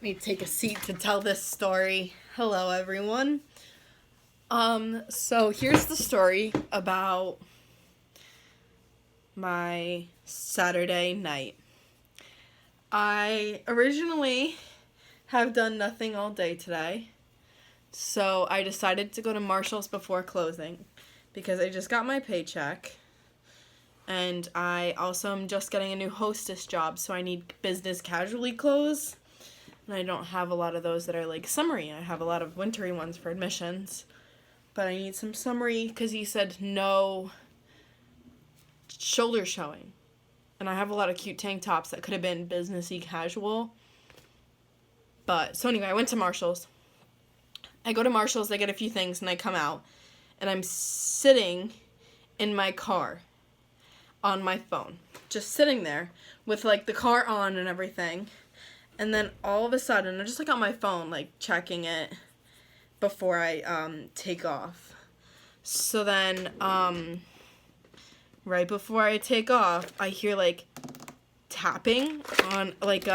me take a seat to tell this story. Hello, everyone. So here's the story about my Saturday night. I originally have done nothing all day today, so I decided to go to Marshall's before closing because I just got my paycheck, and I also am just getting a new hostess job, so I need business casually clothes. And I don't have a lot of those that are like summery. I have a lot of wintry ones for admissions. But I need some summery because he said no shoulder showing. And I have a lot of cute tank tops that could have been businessy casual. But, so anyway, I went to Marshall's. I go to Marshall's, I get a few things, and I come out. And I'm sitting in my car on my phone. Just sitting there with like the car on and everything. And then all of a sudden, I'm just like on my phone, like checking it before I take off. So then, right before I take off, I hear like tapping on like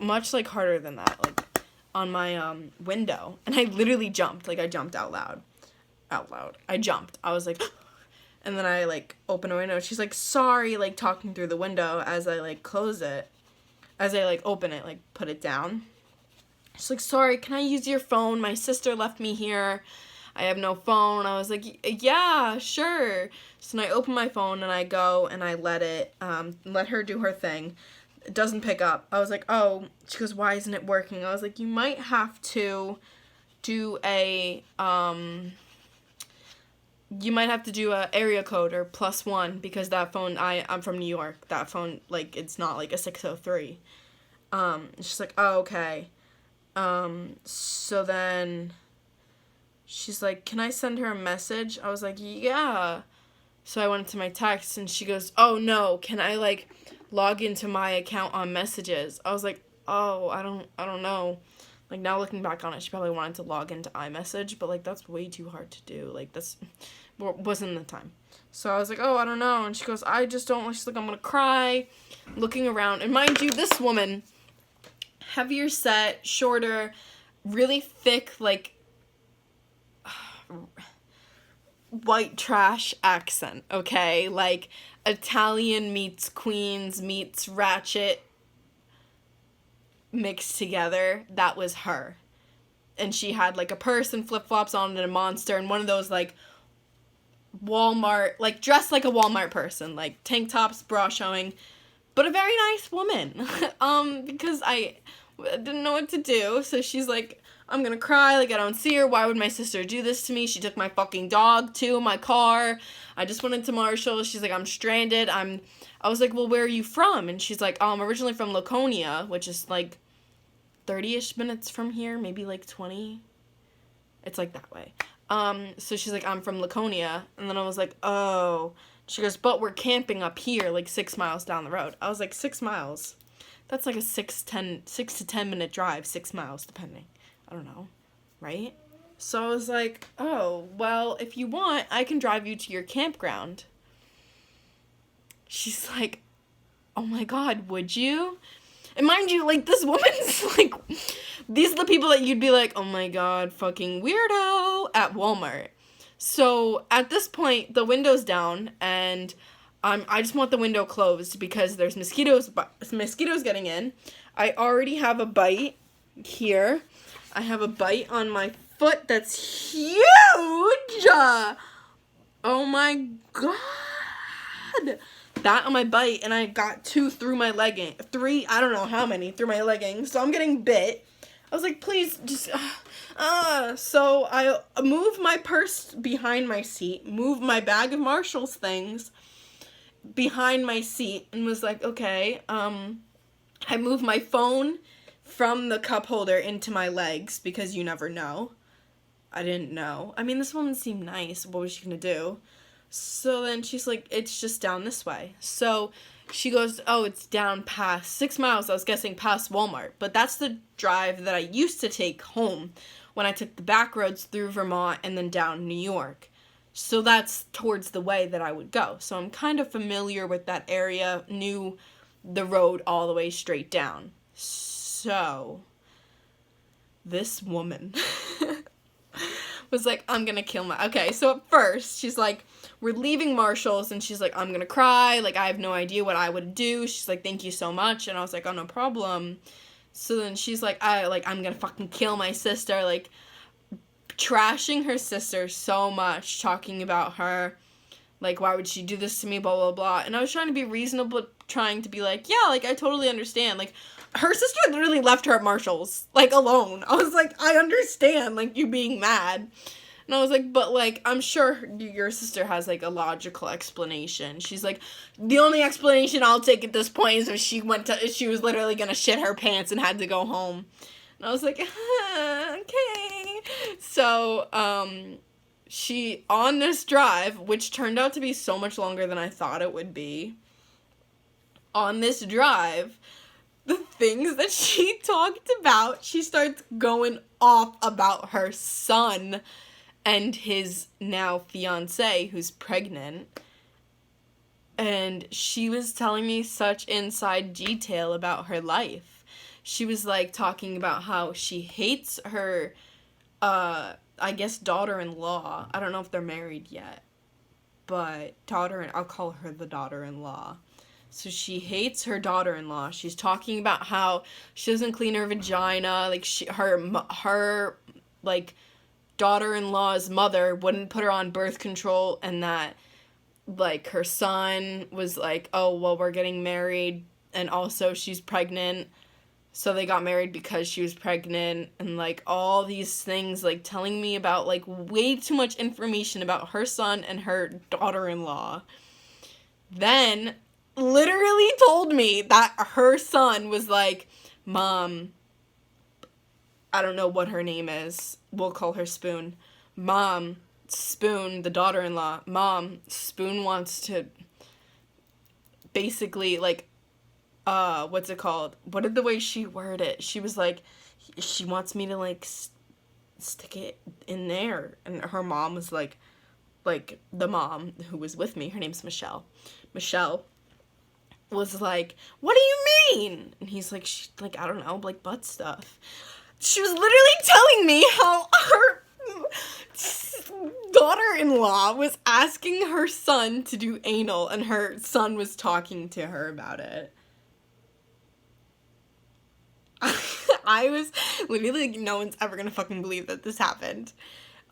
much like harder than that, like on my window. And I literally jumped, like I jumped out loud. I jumped. I was like, and then I like open a window. She's like, sorry, like talking through the window as I like close it. As I, like, open it, like, put it down. She's like, sorry, can I use your phone? My sister left me here. I have no phone. I was like, yeah, sure. So then I open my phone, and I go, and I let her do her thing. It doesn't pick up. I was like, oh. She goes, why isn't it working? I was like, you might have to do a area code or +1 because that phone, I'm from New York. That phone, like, it's not like a 603. She's like, oh, okay. So then she's like, can I send her a message? I was like, yeah. So I went into my text and she goes, oh no, can I like log into my account on messages? I was like, oh, I don't know. Like, now looking back on it, she probably wanted to log into iMessage, but, like, that's way too hard to do. Like, wasn't the time. So I was like, oh, I don't know. And she goes, I just don't, she's like, I'm gonna cry. Looking around. And mind you, this woman, heavier set, shorter, really thick, like, white trash accent, okay? Like, Italian meets Queens meets Ratchet mixed together. That was her. And she had like a purse and flip-flops on and a monster and one of those like Walmart, like dressed like a Walmart person, like tank tops, bra showing, but a very nice woman. Because I didn't know what to do. So she's like, I'm gonna cry, like I don't see her. Why would my sister do this to me? She took my fucking dog too, my car. I just went into Marshall. She's like, I'm stranded. I was like, well, where are you from? And she's like, oh, I'm originally from Laconia, which is like 30-ish minutes from here, maybe like 20. It's like that way. So she's like, I'm from Laconia. And then I was like, oh. She goes, but we're camping up here, like 6 miles down the road. I was like, 6 miles? That's like a 6 to 10 minute drive, 6 miles, depending. I don't know, right? So I was like, oh, well, if you want, I can drive you to your campground. She's like, oh my God, would you? And mind you, like, this woman's, like, these are the people that you'd be like, oh my God, fucking weirdo at Walmart. So at this point, the window's down, and I just want the window closed because there's mosquitoes getting in. I already have a bite here. I have a bite on my foot that's huge. Oh my God. That on my bite, and I got 2 through my legging. 3, I don't know how many, through my leggings. So I'm getting bit. I was like, please, just, So I moved my purse behind my seat, moved my bag of Marshall's things behind my seat, and was like, okay. I moved my phone from the cup holder into my legs, because you never know. I didn't know. I mean, this woman seemed nice. What was she gonna do? So then she's like, it's just down this way. So she goes, oh, it's down past 6 miles. I was guessing past Walmart. But that's the drive that I used to take home when I took the back roads through Vermont and then down New York. So that's towards the way that I would go. So I'm kind of familiar with that area, knew the road all the way straight down. So, this woman was like, I'm gonna kill my... Okay, so at first, she's like, we're leaving Marshall's, and she's like, I'm gonna cry, like, I have no idea what I would do. She's like, thank you so much, and I was like, oh, no problem. So then she's like, I'm gonna fucking kill my sister, like, trashing her sister so much, talking about her, like, why would she do this to me, blah, blah, blah, and I was trying to be reasonable, trying to be like, yeah, like, I totally understand, like, her sister literally left her at Marshall's, like, alone. I was like, I understand, like, you being mad. And I was like, but, like, I'm sure your sister has, like, a logical explanation. She's like, the only explanation I'll take at this point is if she was literally gonna shit her pants and had to go home. And I was like, okay. So, she, on this drive, which turned out to be so much longer than I thought it would be, on this drive, the things that she talked about, she starts going off about her son and his now fiance who's pregnant. And she was telling me such inside detail about her life. She was like talking about how she hates her, I guess daughter-in-law. I don't know if they're married yet, but I'll call her the daughter-in-law. So she hates her daughter-in-law. She's talking about how she doesn't clean her vagina. Like, her like, daughter-in-law's mother wouldn't put her on birth control, and that, like, her son was like, oh, well, we're getting married, and also she's pregnant, so they got married because she was pregnant, and, like, all these things, like, telling me about, like, way too much information about her son and her daughter-in-law. Then literally told me that her son was like, Mom, I don't know what her name is, we'll call her Spoon. Mom, Spoon, the daughter-in-law, Mom, Spoon wants to basically, like, what's it called? What did the way she word it? She was like, she wants me to, like, stick it in there. And her mom was like, the mom who was with me, her name's Michelle. Michelle was like, what do you mean? And he's like, I don't know, like, butt stuff. She was literally telling me how her daughter-in-law was asking her son to do anal, and her son was talking to her about it. I was literally like, no one's ever gonna fucking believe that this happened.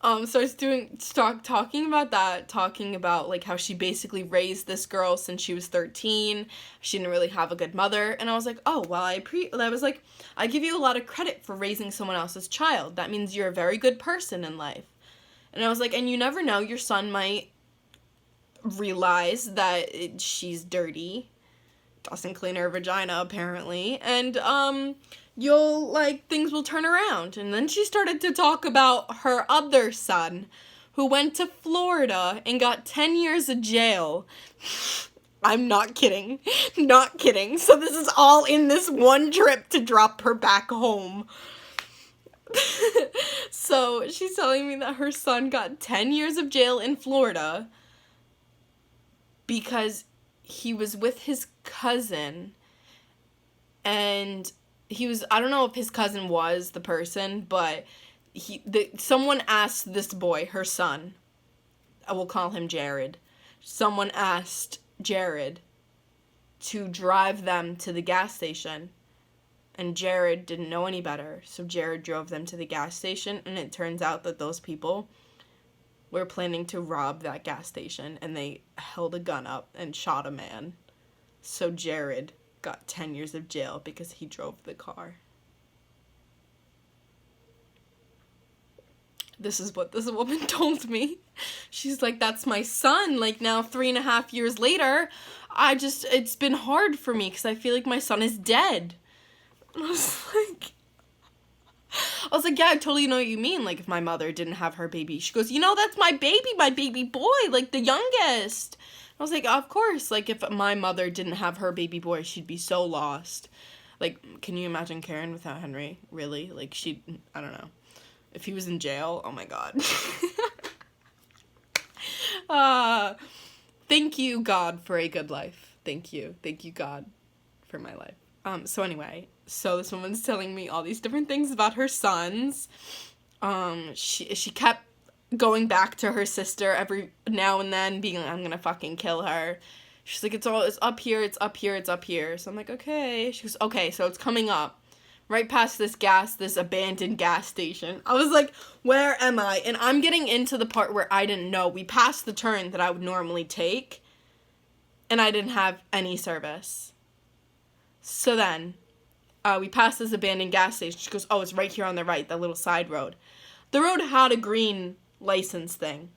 So I was talking about that, talking about, like, how she basically raised this girl since she was 13. She didn't really have a good mother. And I was like, oh, well, I was like, I give you a lot of credit for raising someone else's child. That means you're a very good person in life. And I was like, and you never know, your son might realize that she's dirty, doesn't clean her vagina, apparently, and, things will turn around. And then she started to talk about her other son, who went to Florida and got 10 years of jail. I'm not kidding. Not kidding. So this is all in this one trip to drop her back home. So she's telling me that her son got 10 years of jail in Florida because he was with his cousin, and I don't know if his cousin was the person, but someone asked this boy, her son, I will call him Jared, someone asked Jared to drive them to the gas station, and Jared didn't know any better, so Jared drove them to the gas station, and it turns out that those people were planning to rob that gas station, and they held a gun up and shot a man. So Jared got 10 years of jail because he drove the car. This is what this woman told me. She's like, that's my son. Like, now 3.5 years later, it's been hard for me because I feel like my son is dead. And I was like, yeah, I totally know what you mean. Like, if my mother didn't have her baby. She goes, that's my baby boy, like, the youngest. I was like, of course. Like, if my mother didn't have her baby boy, she'd be so lost. Like, can you imagine Karen without Henry? Really? Like, I don't know. If he was in jail, oh my god. Thank you, God, for a good life. Thank you. Thank you, God, for my life. So anyway, so this woman's telling me all these different things about her sons. She kept going back to her sister every now and then, being like, I'm gonna fucking kill her. She's like, it's up here, it's up here, it's up here. So I'm like, okay. She goes, okay, so it's coming up. Right past this abandoned gas station. I was like, where am I? And I'm getting into the part where I didn't know. We passed the turn that I would normally take, and I didn't have any service. So then, we passed this abandoned gas station. She goes, oh, it's right here on the right, that little side road. The road had a green license thing,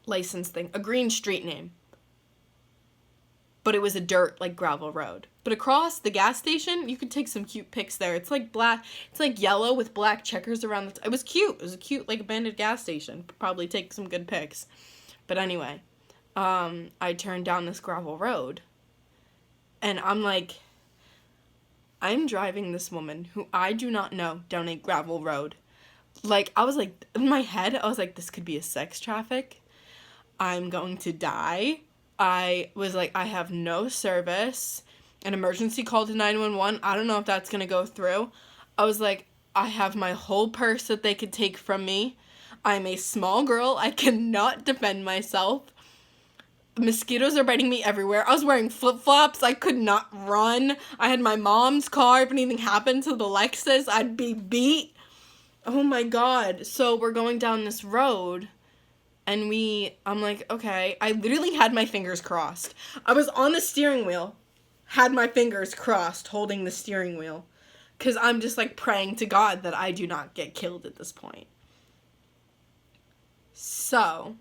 a green street name. But it was a dirt, like, gravel road. But across the gas station, you could take some cute pics there. It's like yellow with black checkers around it was cute. It was a cute, like, abandoned gas station. Probably take some good pics. But anyway, I turned down this gravel road. And I'm like, I'm driving this woman who I do not know down a gravel road. Like, I was like, in my head, I was like, this could be a sex traffic. I'm going to die. I was like, I have no service. An emergency call to 911. I don't know if that's going to go through. I was like, I have my whole purse that they could take from me. I'm a small girl. I cannot defend myself. Mosquitoes are biting me everywhere. I was wearing flip-flops. I could not run. I had my mom's car. If anything happened to the Lexus, I'd be beat. Oh my God. So we're going down this road. And I'm like, okay. I literally had my fingers crossed. I was on the steering wheel, had my fingers crossed, holding the steering wheel. Because I'm just, like, praying to God that I do not get killed at this point. So,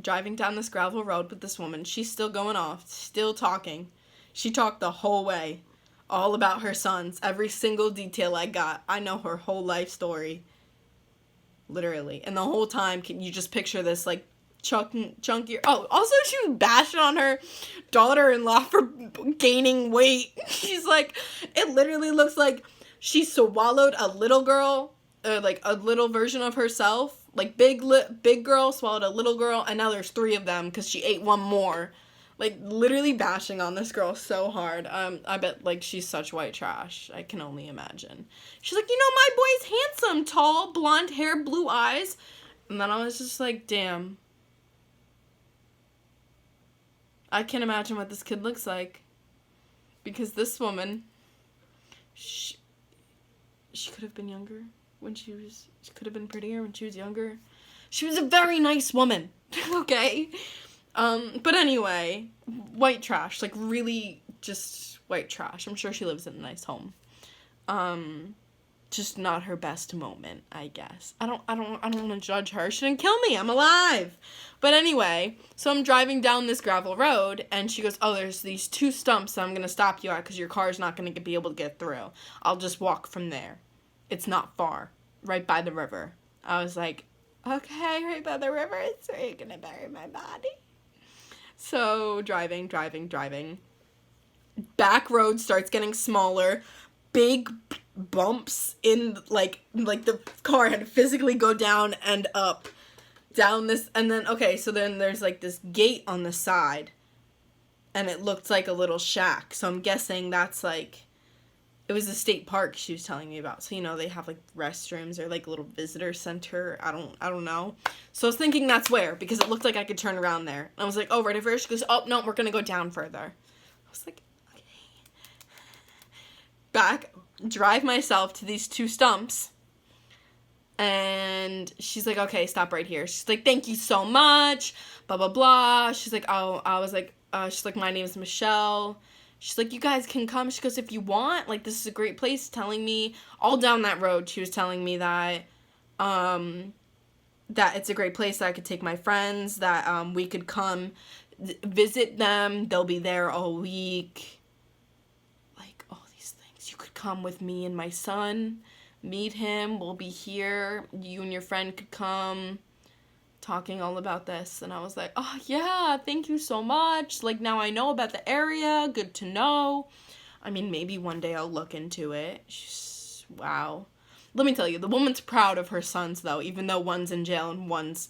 driving down this gravel road with this woman. She's still going off, still talking. She talked the whole way. All about her sons. Every single detail I got. I know her whole life story. Literally. And the whole time, can you just picture this, like, chunky... Oh, also she was bashing on her daughter-in-law for gaining weight. She's like, it literally looks like she swallowed a little girl, like, a little version of herself. Like, big girl swallowed a little girl, and now there's 3 of them, because she ate one more. Like, literally bashing on this girl so hard. I bet, like, she's such white trash. I can only imagine. She's like, you know, my boy's handsome, tall, blonde hair, blue eyes. And then I was just like, damn. I can't imagine what this kid looks like. Because this woman, she could have been younger when she could have been prettier when she was younger. She was a very nice woman. Okay? But anyway, white trash, like, really just white trash. I'm sure she lives in a nice home. Just not her best moment, I guess. I don't want to judge her. She didn't kill me. I'm alive. But anyway, so I'm driving down this gravel road, and she goes, oh, there's these 2 stumps that I'm going to stop you at because your car's not going to be able to get through. I'll just walk from there. It's not far. Right by the river. I was like, okay, right by the river. It's where you're going to bury my body. So, driving. Back road starts getting smaller. Big bumps in, like the car had to physically go down and up. Down this, and then, okay, so then there's, like, this gate on the side. And it looked like a little shack. So I'm guessing that's, like, it was the state park she was telling me about. So, you know, they have, like, restrooms or, like, a little visitor center. I don't know. So I was thinking that's where, because it looked like I could turn around there. And I was like, oh, right over here. She goes, oh, no, we're going to go down further. I was like, okay. Drive myself to these 2 stumps. And she's like, okay, stop right here. She's like, thank you so much. Blah, blah, blah. She's like, oh, I was like, she's like, my name is Michelle. She's like, you guys can come. She goes, if you want, like, this is a great place. Telling me all down that road, she was telling me that it's a great place, that I could take my friends, that we could come visit them. They'll be there all week. Like, all these things. You could come with me and my son, meet him. We'll be here. You and your friend could come. Talking all about this, and I was like, oh yeah, thank you so much. Like, now I know about the area. Good to know. I mean, maybe one day I'll look into it. Wow. Let me tell you, the woman's proud of her sons, though, even though one's in jail and one's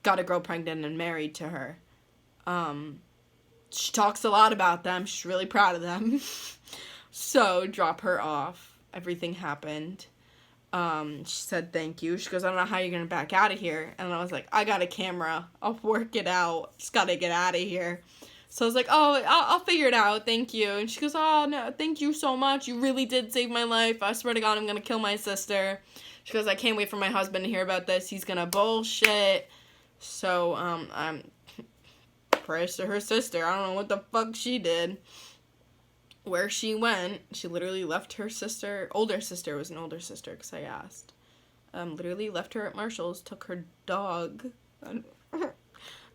got a girl pregnant and married to her. She talks a lot about them. She's really proud of them. So, drop her off. Everything happened. She said thank you. She goes, I don't know how you're gonna back out of here. And I was like, I got a camera. I'll work it out. Just gotta get out of here. So I was like, oh, I'll figure it out. Thank you. And she goes, oh, no, thank you so much. You really did save my life. I swear to God, I'm gonna kill my sister. She goes, I can't wait for my husband to hear about this. He's gonna bullshit. So, I'm praise to her sister. I don't know what the fuck she did. Where she went, she literally left her sister, older sister, was an older sister, because I asked. Literally left her at Marshall's, took her dog.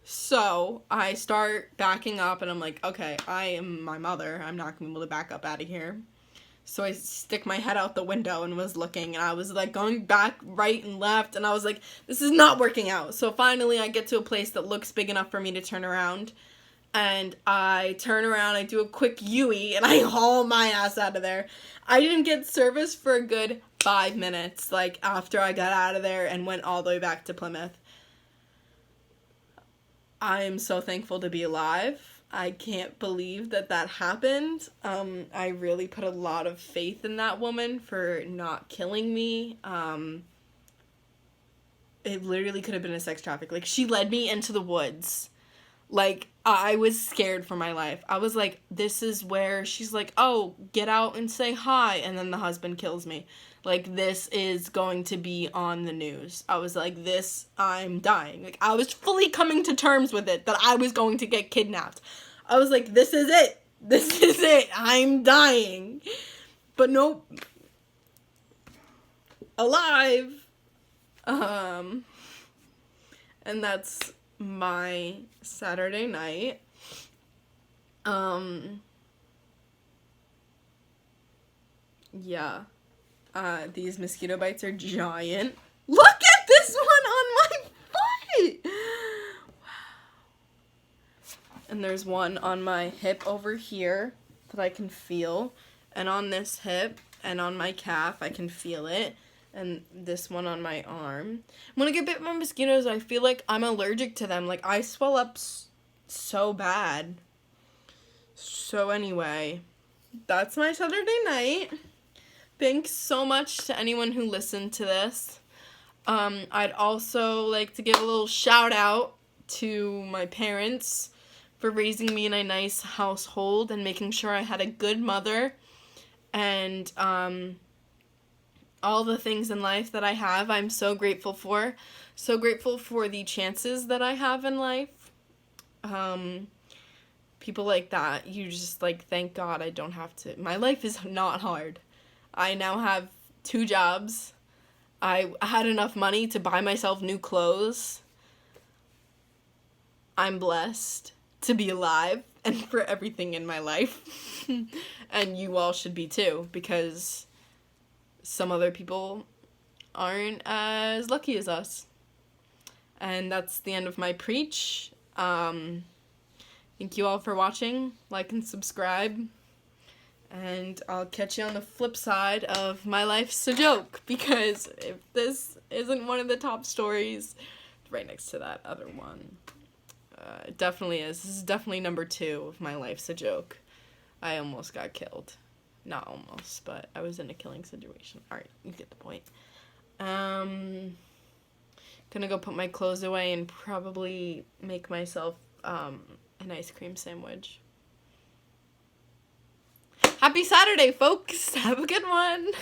So, I start backing up, and I'm like, okay, I am my mother. I'm not going to be able to back up out of here. So I stick my head out the window and was looking, and I was, like, going back right and left, and I was like, this is not working out. So finally, I get to a place that looks big enough for me to turn around. And I turn around, I do a quick U-ey, and I haul my ass out of there. I didn't get service for a good 5 minutes, like, after I got out of there and went all the way back to Plymouth. I am so thankful to be alive. I can't believe that happened. I really put a lot of faith in that woman for not killing me. It literally could have been a sex traffic. Like, she led me into the woods. Like, I was scared for my life. I was like, this is where she's like, oh, get out and say hi. And then the husband kills me. Like, this is going to be on the news. I was like, I'm dying. Like, I was fully coming to terms with it, that I was going to get kidnapped. I was like, this is it. This is it. I'm dying. But nope. Alive. And that's my Saturday night. Yeah. These mosquito bites are giant. Look at this one on my foot! Wow. And there's one on my hip over here that I can feel. And on this hip and on my calf, I can feel it. And this one on my arm. When I get bit by mosquitoes, I feel like I'm allergic to them. Like, I swell up so bad. So anyway, that's my Saturday night. Thanks so much to anyone who listened to this. I'd also like to give a little shout out to my parents for raising me in a nice household and making sure I had a good mother. And, all the things in life that I have, I'm so grateful for. So grateful for the chances that I have in life. People like that, you just, like, thank God I don't have to. My life is not hard. I now have 2 jobs. I had enough money to buy myself new clothes. I'm blessed to be alive and for everything in my life. And you all should be too, because some other people aren't as lucky as us. And that's the end of my preach. Thank you all for watching. Like and subscribe. And I'll catch you on the flip side of My Life's a Joke. Because if this isn't one of the top stories, it's right next to that other one. It definitely is. This is definitely number 2 of My Life's a Joke. I almost got killed. Not almost, but I was in a killing situation. Alright, you get the point. Gonna go put my clothes away and probably make myself an ice cream sandwich. Happy Saturday, folks! Have a good one!